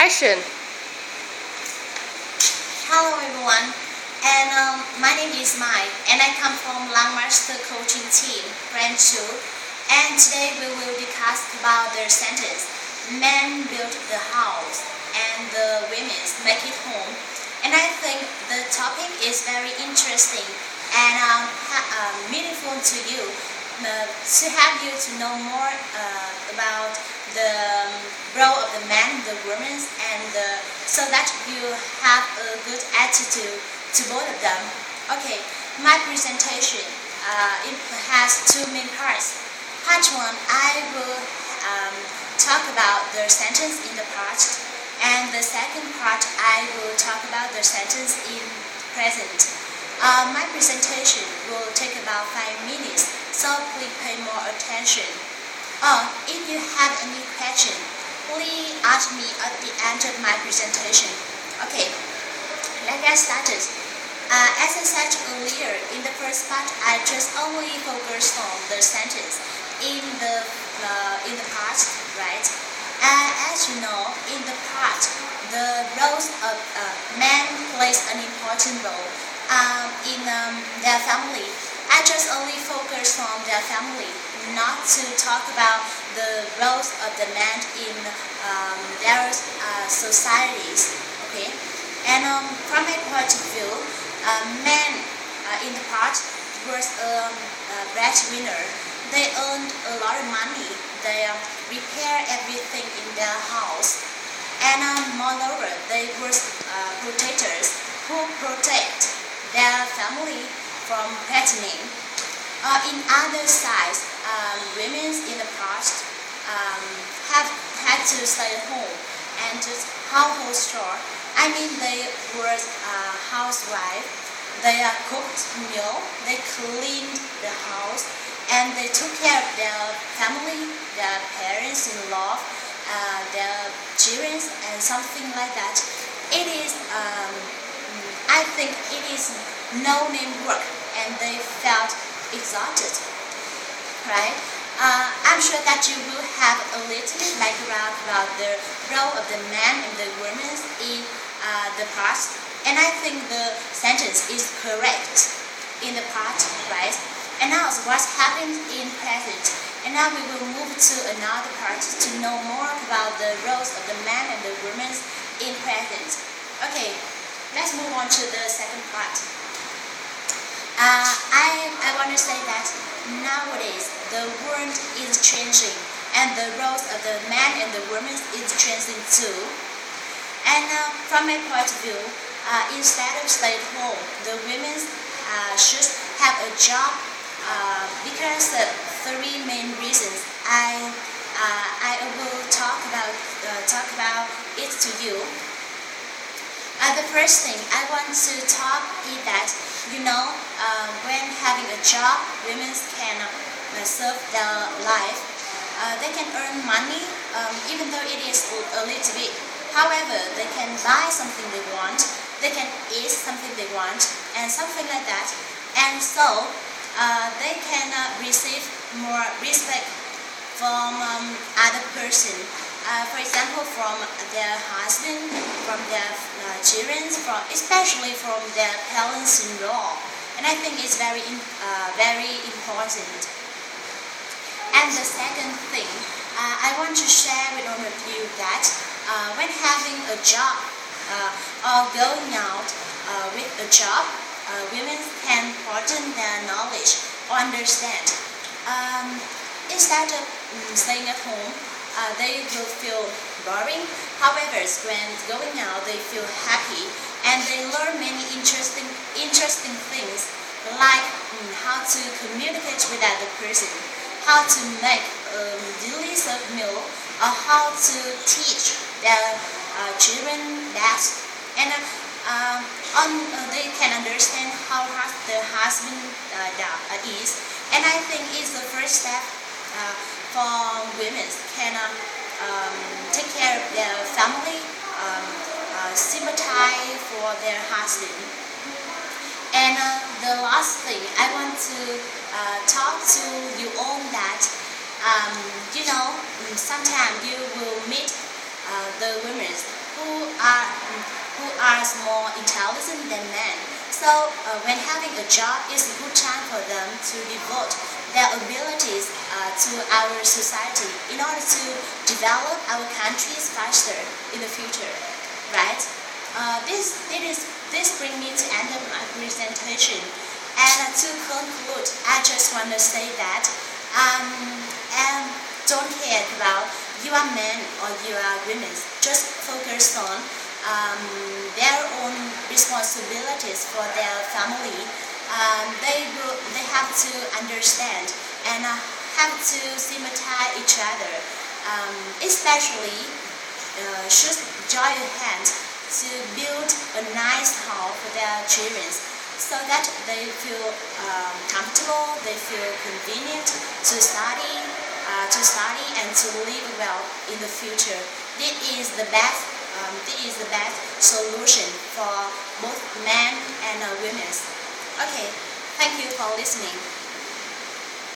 Action! Hello everyone, and my name is Mai, and I come from Langmaster coaching team, Brand 2, and today we will discuss about the sentence, men build the house and the women make it home. And I think the topic is very interesting and meaningful to you, to have you to know more about the role of the man, the women, and so that you have a good attitude to both of them. Okay, my presentation it has two main parts. Part 1, I will talk about the sentence in the past, and the second part I will talk about the sentence in present. My presentation will take about 5 minutes, so please pay more attention. If you have any question, please ask me at the end of my presentation. Okay, let's get started. As I said earlier, in the first part, I just only focused on the sentence in the past, right? As you know, in the past, the roles of men plays an important role in their family. I just only focus on their family, not to talk about the roles of the men in their societies. Okay, and from my point of view, men in the past was a breadwinner. They earned a lot of money. They repair everything in their house, and moreover, they were protectors who protect their family from threatening. In other sides, women in the past have had to stay at home and just household chore. I mean, they were housewife. They cooked meal. They cleaned the house, and they took care of their family, their parents-in-law, their children, and something like that. It is, I think, it is no-name work, and they felt exhausted, right? I'm sure that you will have a little bit background about the role of the man and the women in the past, and I think the sentence is correct in the past, right? And now what's happened in present, and now we will move to another part to know more about the roles of the man and the women in present. Okay, let's move on to the second part. I want to say that nowadays the world is changing, and the roles of the man and the women is changing too. And from my point of view, instead of stay at home, the women should have a job because of 3 main reasons. I will talk about it to you. The first thing I want to talk is that, when having a job, women can serve their life. They can earn money, even though it is a little bit. However, they can buy something they want, they can eat something they want, and something like that. And so, they can receive more respect from other person. For example, from their husband, from their children, especially from their parents-in-law. And I think it's very important. And the second thing, I want to share with all of you that when having a job or going out with a job, women can broaden their knowledge or understand. Instead of staying at home, they will feel boring. However, when going out, they feel happy, and they learn many interesting things, like how to communicate with other person, how to make delicious meal, or how to teach their children that, and they can understand how hard their husband is. And I think it's the first step for women can take care of their family, sympathize for their husband. And the last thing I want to talk to you all that, sometimes you will meet the women who who are more intelligent than men. So when having a job is a good time for them to devote their abilities to our society in order to develop our countries faster in the future, right? This brings me to end of my presentation. And to conclude, I just want to say that and don't care about you are men or you are women. Just focus on their own responsibilities for their family. They have to understand and have to sympathize each other. Especially should join hands to build a nice house for their children, so that they feel comfortable, they feel convenient to study and to live well in the future. This is the best solution for both men and women. Okay, thank you for listening.